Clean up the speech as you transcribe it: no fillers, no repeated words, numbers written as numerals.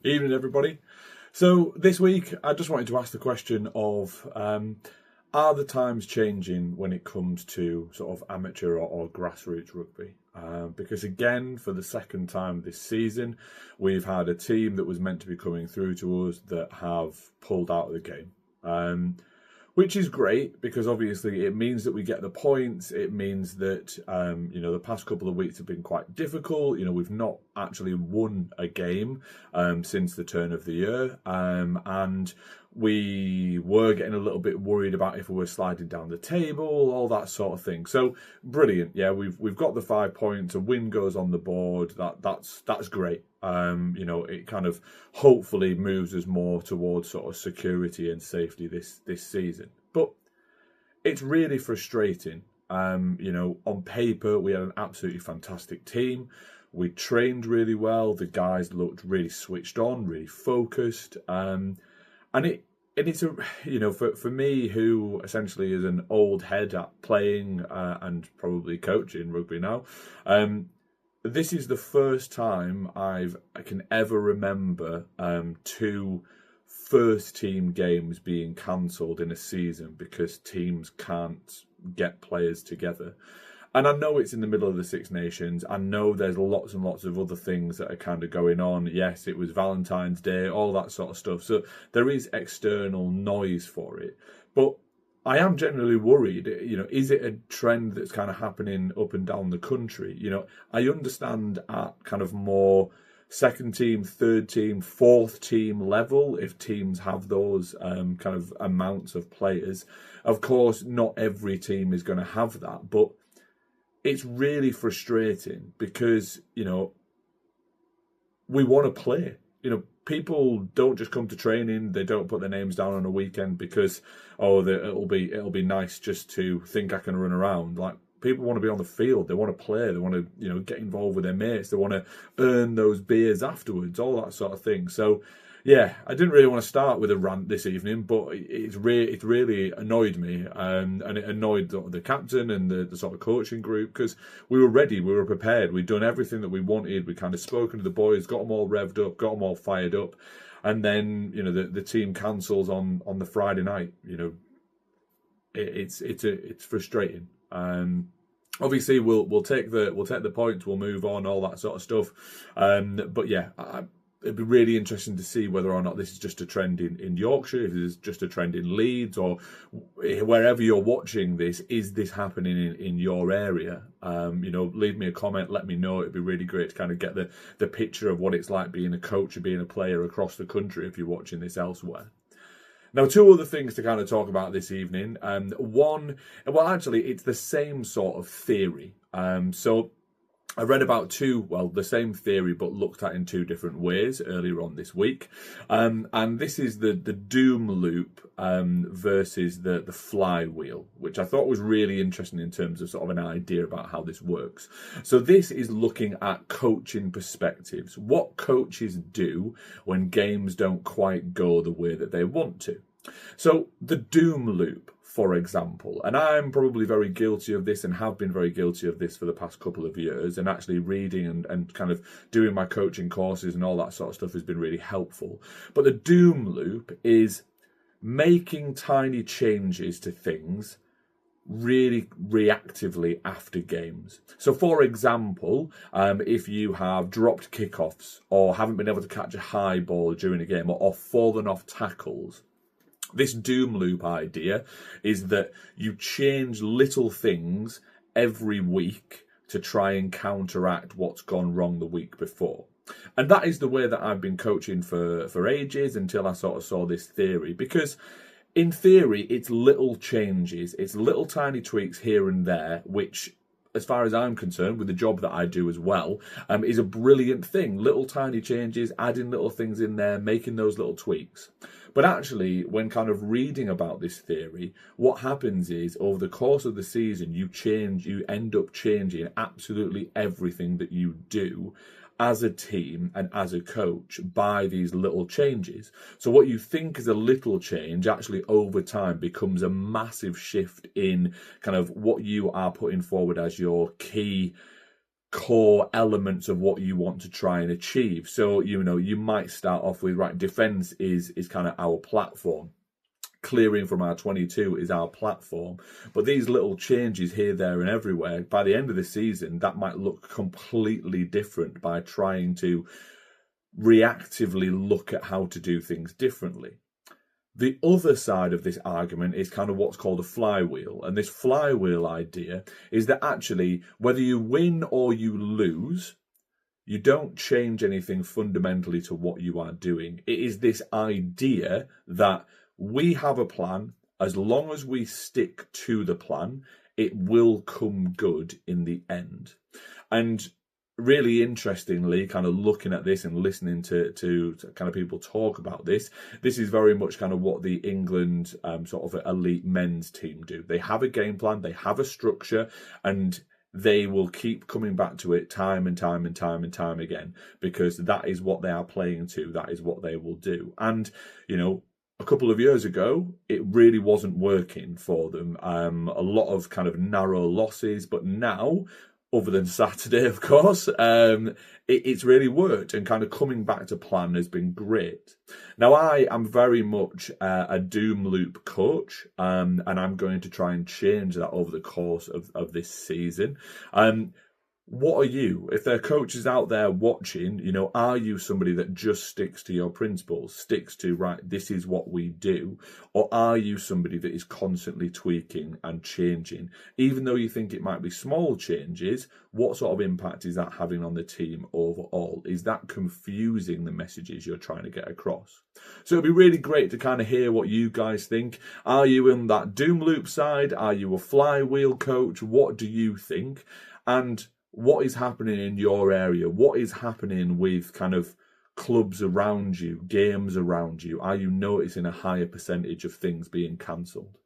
Evening, everybody. So this week, I just wanted to ask the question of, are the times changing when it comes to sort of amateur or grassroots rugby? Because again, for the second time this season, we've had a team that was meant to be coming through to us that have pulled out of the game. Which is great because obviously it means that we get the points. It means that, the past couple of weeks have been quite difficult. We've not actually won a game since the turn of the year. And we were getting a little bit worried about if we were sliding down the table, all that sort of thing. So brilliant. Yeah, we've got the 5 points. A win goes on the board. That's great. It kind of hopefully moves us more towards sort of security and safety this season. But it's really frustrating. On paper, we had an absolutely fantastic team. We trained really well. The guys looked really switched on, really focused. It's for me, who essentially is an old head at playing and probably coaching rugby now, this is the first time I can ever remember two first team games being cancelled in a season because teams can't get players together. And I know it's in the middle of the Six Nations. I know there's lots and lots of other things that are kind of going on. Yes, it was Valentine's Day, all that sort of stuff. So there is external noise for it. But I am generally worried, is it a trend that's kind of happening up and down the country? I understand at kind of more second team, third team, fourth team level, if teams have those kind of amounts of players. Of course, not every team is going to have that, but it's really frustrating because, we want to play. People don't just come to training. They don't put their names down on a weekend because, it'll be nice just to think I can run around. Like, people want to be on the field. They want to play. They want to, get involved with their mates. They want to earn those beers afterwards, all that sort of thing. So, yeah, I didn't really want to start with a rant this evening, but it really annoyed me, and it annoyed the captain and the sort of coaching group because we were ready, we were prepared, we'd done everything that we wanted. We kind of spoken to the boys, got them all revved up, got them all fired up, and then the team cancels on the Friday night. It's frustrating. Obviously, we'll take the points, we'll move on, all that sort of stuff. But yeah, it'd be really interesting to see whether or not this is just a trend in Yorkshire, if it's just a trend in Leeds, or wherever you're watching this. Is this happening in your area? Leave me a comment, let me know. It'd be really great to kind of get the picture of what it's like being a coach or being a player across the country if you're watching this elsewhere. Now, two other things to kind of talk about this evening. It's the same sort of theory. So I read about the same theory, but looked at in two different ways earlier on this week. And this is the doom loop versus the flywheel, which I thought was really interesting in terms of sort of an idea about how this works. So this is looking at coaching perspectives, what coaches do when games don't quite go the way that they want to. So the doom loop, for example, and I'm probably very guilty of this and have been very guilty of this for the past couple of years, and actually reading and kind of doing my coaching courses and all that sort of stuff has been really helpful. But the doom loop is making tiny changes to things really reactively after games. So for example, if you have dropped kickoffs or haven't been able to catch a high ball during a game or fallen off tackles, this doom loop idea is that you change little things every week to try and counteract what's gone wrong the week before. And that is the way that I've been coaching for ages until I sort of saw this theory. Because in theory, it's little changes, it's little tiny tweaks here and there, which, as far as I'm concerned, with the job that I do as well, is a brilliant thing. Little tiny changes, adding little things in there, making those little tweaks. But actually, when kind of reading about this theory, what happens is over the course of the season, you end up changing absolutely everything that you do as a team and as a coach by these little changes. So what you think is a little change actually over time becomes a massive shift in kind of what you are putting forward as your key core elements of what you want to try and achieve. So, you might start off with, right, defense is kind of our platform. Clearing from our 22 is our platform. But these little changes here, there, and everywhere, by the end of the season, that might look completely different by trying to reactively look at how to do things differently. The other side of this argument is kind of what's called a flywheel. And this flywheel idea is that actually, whether you win or you lose, you don't change anything fundamentally to what you are doing. It is this idea that we have a plan. As long as we stick to the plan, it will come good in the end. And really interestingly, kind of looking at this and listening to kind of people talk about this is very much kind of what the England sort of elite men's team do. They have a game plan, they have a structure, and they will keep coming back to it time and time and time and time again, because that is what they are playing to. That is what they will do. And, a couple of years ago, it really wasn't working for them. A lot of kind of narrow losses, but now, other than Saturday, of course, it's really worked, and kind of coming back to plan has been great. Now, I am very much a doom loop coach, and I'm going to try and change that over the course of this season. What are you? If there are coaches out there watching, are you somebody that just sticks to your principles, sticks to, right, this is what we do? Or are you somebody that is constantly tweaking and changing? Even though you think it might be small changes, what sort of impact is that having on the team overall? Is that confusing the messages you're trying to get across? So it'd be really great to kind of hear what you guys think. Are you in that doom loop side? Are you a flywheel coach? What do you think? And what is happening in your area? What is happening with kind of clubs around you, games around you? Are you noticing a higher percentage of things being cancelled?